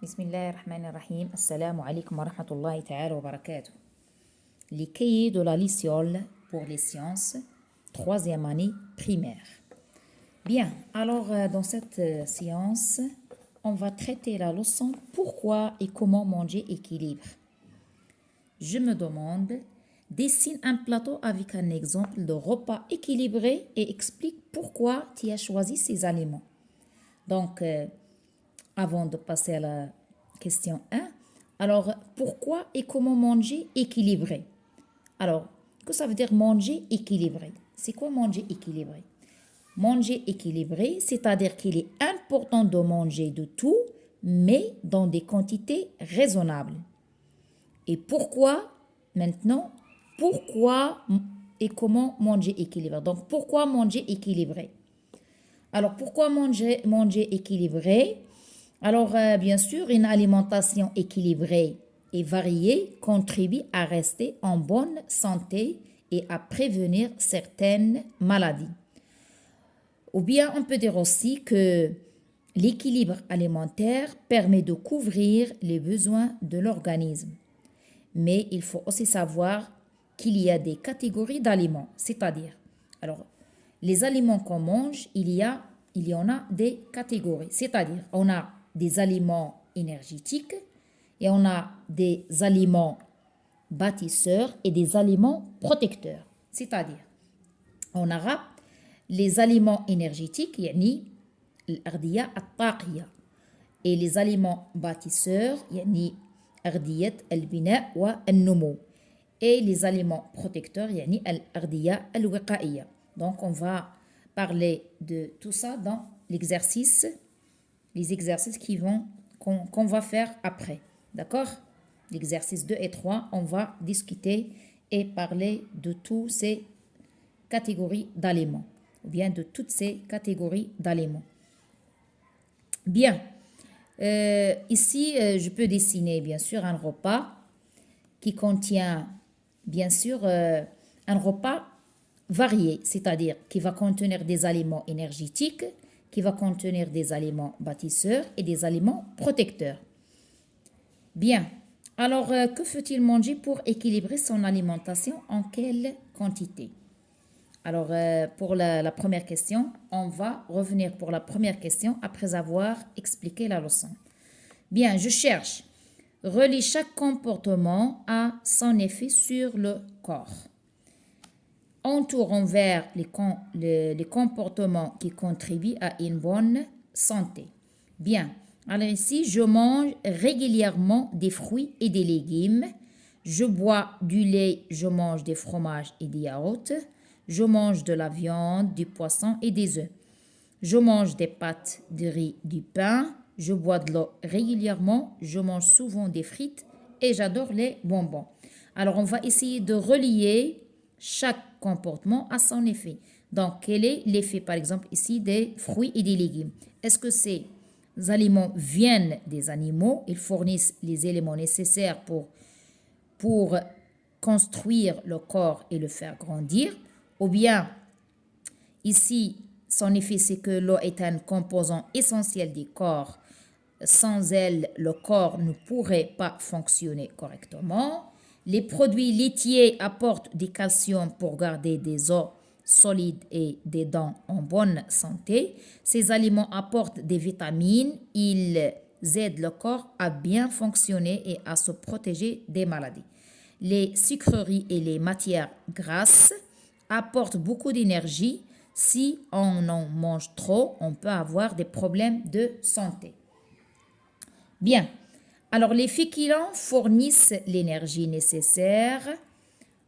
بسم الله الرحمن الرحيم. السلام عليكم ورحمة الله تعالى وبركاته. Les cahiers de la Liciole pour les sciences, troisième année primaire. Bien, alors dans cette séance, on va traiter la leçon pourquoi et comment manger équilibre. Je me demande, dessine un plateau avec un exemple de repas équilibré et explique pourquoi tu as choisi ces aliments. Donc, avant de passer à la question 1, alors pourquoi et comment manger équilibré? Alors, que ça veut dire manger équilibré? C'est quoi manger équilibré? Manger équilibré, c'est-à-dire qu'il est important de manger de tout, mais dans des quantités raisonnables. Et pourquoi, maintenant, pourquoi et comment manger équilibré? Donc, pourquoi manger équilibré? Alors, pourquoi manger équilibré? Alors, bien sûr, une alimentation équilibrée et variée contribue à rester en bonne santé et à prévenir certaines maladies. Ou bien, on peut dire aussi que l'équilibre alimentaire permet de couvrir les besoins de l'organisme. Mais il faut aussi savoir qu'il y a des catégories d'aliments, c'est-à-dire, alors, les aliments qu'on mange, il y en a des catégories, c'est-à-dire, on a des aliments énergétiques et on a des aliments bâtisseurs et des aliments protecteurs. C'est-à-dire, en arabe, les aliments énergétiques, yani l'ardiya at-taqiya, et les aliments bâtisseurs, yani ardiyat al-bina wa al-numu, et les aliments protecteurs, yani al-ardiya al-wiqaiya. Donc, on va parler de tout ça dans l'exercice, les exercices qu'on va faire après. D'accord? L'exercice 2 et 3, on va discuter et parler de toutes ces catégories d'aliments, ou bien de toutes ces catégories d'aliments. Bien. Ici, je peux dessiner, bien sûr, un repas qui contient, bien sûr, un repas varié, c'est-à-dire qui va contenir des aliments énergétiques, qui va contenir des aliments bâtisseurs et des aliments protecteurs. Bien. Alors, que faut-il manger pour équilibrer son alimentation? En quelle quantité? Alors, pour la première question, on va revenir pour la première question après avoir expliqué la leçon. Bien, je cherche. Relie chaque comportement à son effet sur le corps. Entoure en vert les comportements qui contribuent à une bonne santé. Bien, alors ici, je mange régulièrement des fruits et des légumes. Je bois du lait, je mange des fromages et des yaourts. Je mange de la viande, du poisson et des œufs. Je mange des pâtes, du riz, du pain. Je bois de l'eau régulièrement. Je mange souvent des frites et j'adore les bonbons. Alors, on va essayer de relier chaque comportement à son effet. Donc, quel est l'effet, par exemple, ici, des fruits et des légumes? Est-ce que ces aliments viennent des animaux? Ils fournissent les éléments nécessaires pour construire le corps et le faire grandir? Ou bien, ici, son effet, c'est que l'eau est un composant essentiel du corps. Sans elle, le corps ne pourrait pas fonctionner correctement. Les produits laitiers apportent du calcium pour garder des os solides et des dents en bonne santé. Ces aliments apportent des vitamines. Ils aident le corps à bien fonctionner et à se protéger des maladies. Les sucreries et les matières grasses apportent beaucoup d'énergie. Si on en mange trop, on peut avoir des problèmes de santé. Bien. Alors, les féculents fournissent l'énergie nécessaire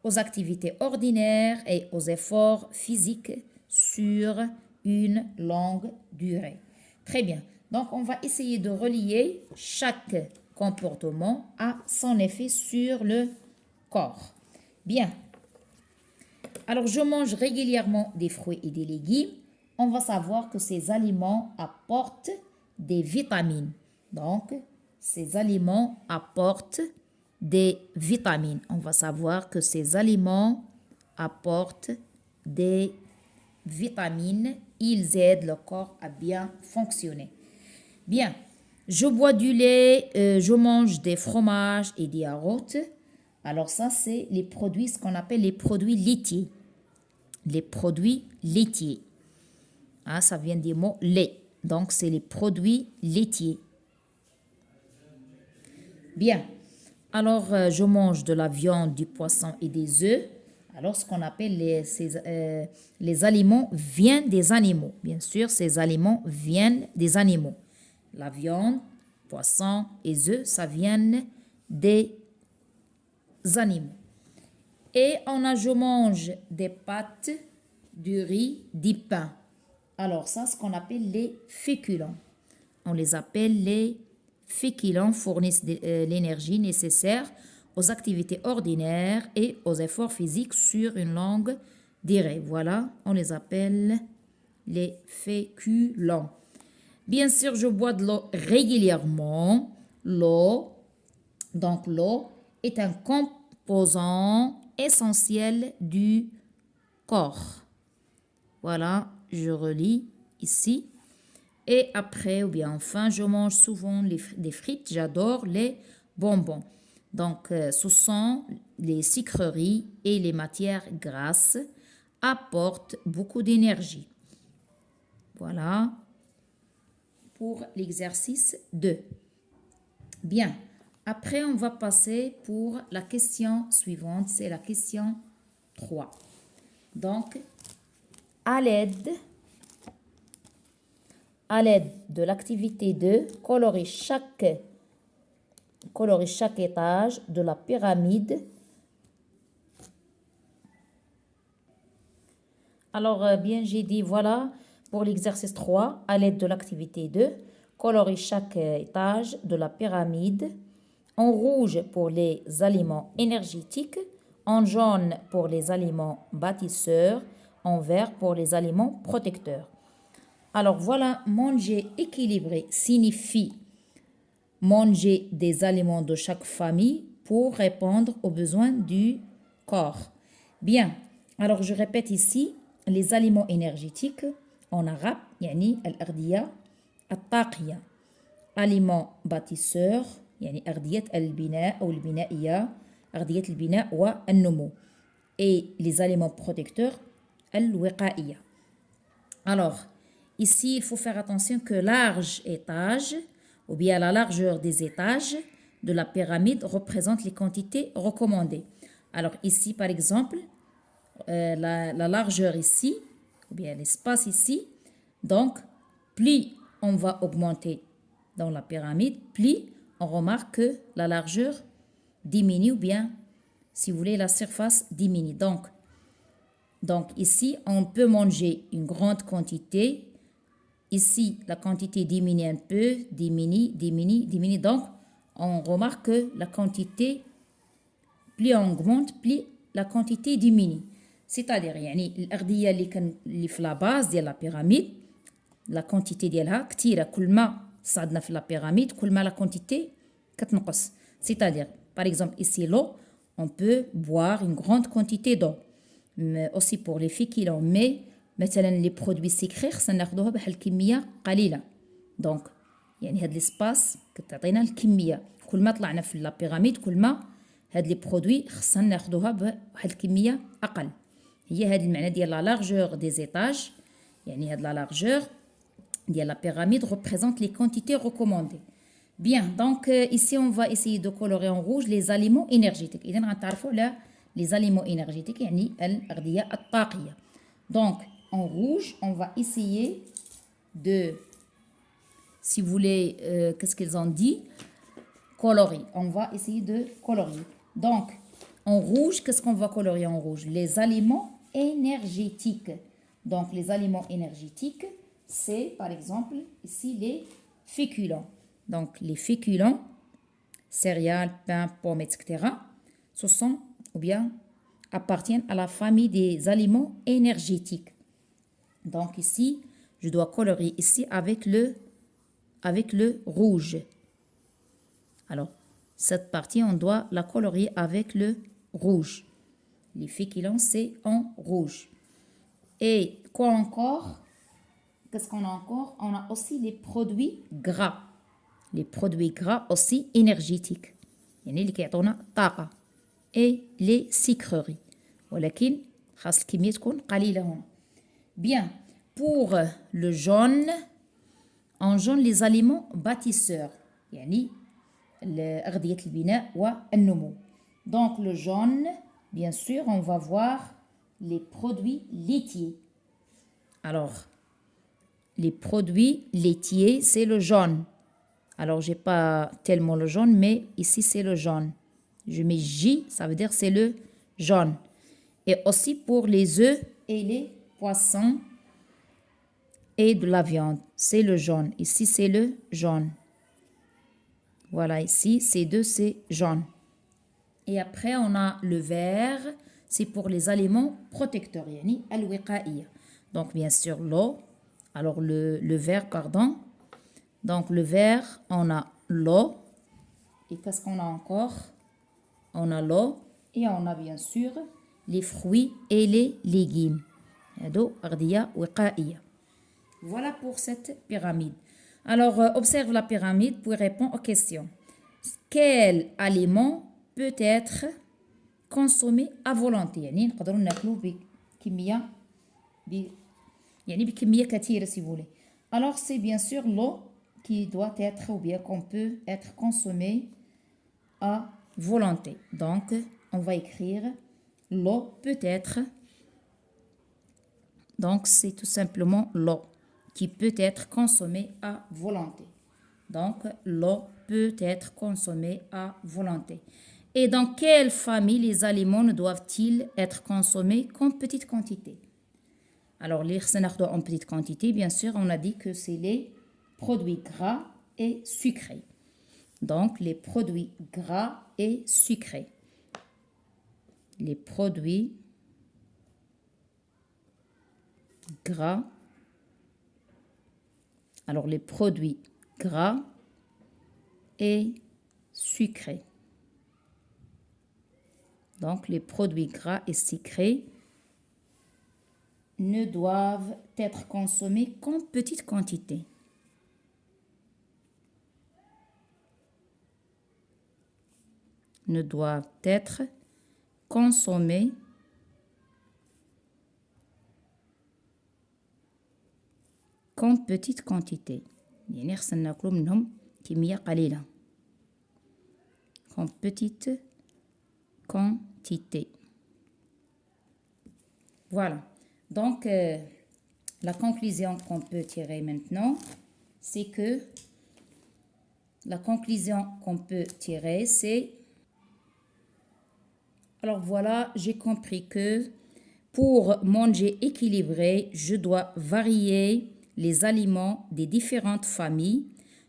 aux activités ordinaires et aux efforts physiques sur une longue durée. Très bien. Donc, on va essayer de relier chaque comportement à son effet sur le corps. Bien. Alors, je mange régulièrement des fruits et des légumes. On va savoir que ces aliments apportent des vitamines. Donc, ces aliments apportent des vitamines. On va savoir que ces aliments apportent des vitamines. Ils aident le corps à bien fonctionner. Bien. Je bois du lait, je mange des fromages et des yaourts. Alors ça, c'est les produits, ce qu'on appelle les produits laitiers. Les produits laitiers. Ah, ça vient des mots lait. Donc, c'est les produits laitiers. Bien. Alors, je mange de la viande, du poisson et des œufs. Alors, ce qu'on appelle les aliments viennent des animaux. Bien sûr, ces aliments viennent des animaux. La viande, poisson et œufs, ça vient des animaux. Et je mange des pâtes, du riz, du pain. Alors, ça, ce qu'on appelle les féculents. On les appelle les féculents, fournissent l'énergie nécessaire aux activités ordinaires et aux efforts physiques sur une longue durée. Voilà, on les appelle les féculents. Bien sûr, je bois de l'eau régulièrement. L'eau, donc l'eau est un composant essentiel du corps. Voilà, je relis ici. Et après, ou bien enfin, je mange souvent des frites. J'adore les bonbons. Donc, ce sont les sucreries et les matières grasses apportent beaucoup d'énergie. Voilà pour l'exercice 2. Bien. Après, on va passer pour la question suivante. C'est la question 3. Donc, à l'aide de l'activité 2, colorer chaque étage de la pyramide. Alors, bien, j'ai dit, voilà, pour l'exercice 3, à l'aide de l'activité 2, colorer chaque étage de la pyramide. En rouge pour les aliments énergétiques, en jaune pour les aliments bâtisseurs, en vert pour les aliments protecteurs. Alors voilà, manger équilibré signifie manger des aliments de chaque famille pour répondre aux besoins du corps. Bien, alors je répète ici, les aliments énergétiques en arabe, yani al-ardiya, al-taqiya. Aliments bâtisseurs, يعني أرضية البناء أو البنائية أرضية البناء والنمو. Et les aliments protecteurs, الوقائية. Alors, ici, il faut faire attention que large étage, ou bien la largeur des étages de la pyramide représente les quantités recommandées. Alors ici, par exemple, la largeur ici, ou bien l'espace ici, donc, plus on va augmenter dans la pyramide, plus on remarque que la largeur diminue ou bien, si vous voulez, la surface diminue. Donc ici, on peut manger une grande quantité. Ici, la quantité diminue un peu, diminue. Donc, on remarque que la quantité, plus on augmente, plus la quantité diminue. C'est-à-dire, الأرضية اللي في la base de la pyramide, la quantité ديالها كتيرة. كل ما صعدنا في la pyramide, كل ما la quantité كتنقص. C'est-à-dire, par exemple, ici, l'eau, on peut boire une grande quantité d'eau. Mais aussi pour les féculents, mais مثلا les produits sucrés خصنا ناخذوها بواحد الكميه قليله. دونك يعني هاد ليسباس كتعطينا الكميه. كل ما طلعنا في لا بيراميد كل ما هاد لي برودوي خصنا ناخذوها بواحد الكميه اقل. هي هاد المعنى ديال لا لارجور دي زيتاج. يعني هاد لا لارجور ديال لا pyramide représente les quantités recommandées. Bien, donc ici on va essayer de colorer en rouge les aliments énergétiques. إذا غنتعرفوا على les aliments énergétiques يعني الأغذية الطاقية. Donc en rouge, on va essayer de, si vous voulez, qu'est-ce qu'ils ont dit? Colorer. On va essayer de colorier. Donc, en rouge, qu'est-ce qu'on va colorier en rouge? Les aliments énergétiques. Donc, les aliments énergétiques, c'est, par exemple, ici, les féculents. Donc, les féculents, céréales, pain, pommes, etc., ce sont, ou bien, appartiennent à la famille des aliments énergétiques. Donc ici, je dois colorer ici avec le rouge. Alors, cette partie, on doit la colorier avec le rouge. Les féculents, c'est en rouge. Et quoi encore? Qu'est-ce qu'on a encore? On a aussi les produits gras. Les produits gras aussi énergétiques. يعني اللي كيعطونا طاقة. Et les sucreries. ولكن خاص الكمية تكون قليلة هنا. Bien. Pour le jaune, en jaune les aliments bâtisseurs. يعني أغذية البناء والنمو. Donc le jaune, bien sûr, on va voir les produits laitiers. Alors, les produits laitiers, c'est le jaune. Alors, j'ai pas tellement le jaune, mais ici, c'est le jaune. Je mets J, ça veut dire c'est le jaune. Et aussi pour les œufs et les poissons et de la viande, c'est le jaune. Ici, c'est le jaune. Voilà, ici, ces deux, c'est jaune. Et après, on a le vert, c'est pour les aliments protecteurs, yani al-wiqaïya. Donc, bien sûr, l'eau. Alors, le vert, pardon. Donc, le vert, on a l'eau. Et qu'est-ce qu'on a encore? On a l'eau et on a bien sûr les fruits et les légumes. Voilà pour cette pyramide. Alors, observe la pyramide pour répondre aux questions. Quel aliment peut être consommé à volonté? يعني نقدروا ناكلوه بكمية كثيرة si vous voulez. Alors, c'est bien sûr l'eau qui doit être ou bien qu'on peut être consommé à volonté. Donc, on va écrire l'eau peut être. Donc, c'est tout simplement l'eau qui peut être consommée à volonté. Donc, l'eau peut être consommée à volonté. Et dans quelle famille les aliments ne doivent-ils être consommés qu'en petite quantité? Alors, les en petite quantité, bien sûr, on a dit que c'est les produits gras et sucrés. Donc, les produits gras et sucrés. Les produits gras. Alors, les produits gras et sucrés. Donc, les produits gras et sucrés ne doivent être consommés qu'en petite quantité. Ne doivent être consommés qu'en petite quantité. يعني خصنا ناكلو منهم كمية قليلة. En petite quantité. Voilà. Donc, la conclusion qu'on peut tirer maintenant, c'est que la conclusion qu'on peut tirer, c'est... Alors voilà, j'ai compris que pour manger équilibré, je dois varier les aliments des différentes familles.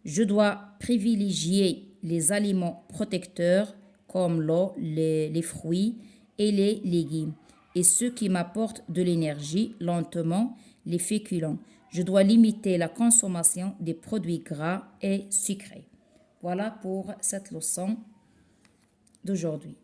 Je dois privilégier les aliments protecteurs comme l'eau, les fruits et les légumes. Et ceux qui m'apportent de l'énergie, lentement, les féculents. Je dois limiter la consommation des produits gras et sucrés. Voilà pour cette leçon d'aujourd'hui.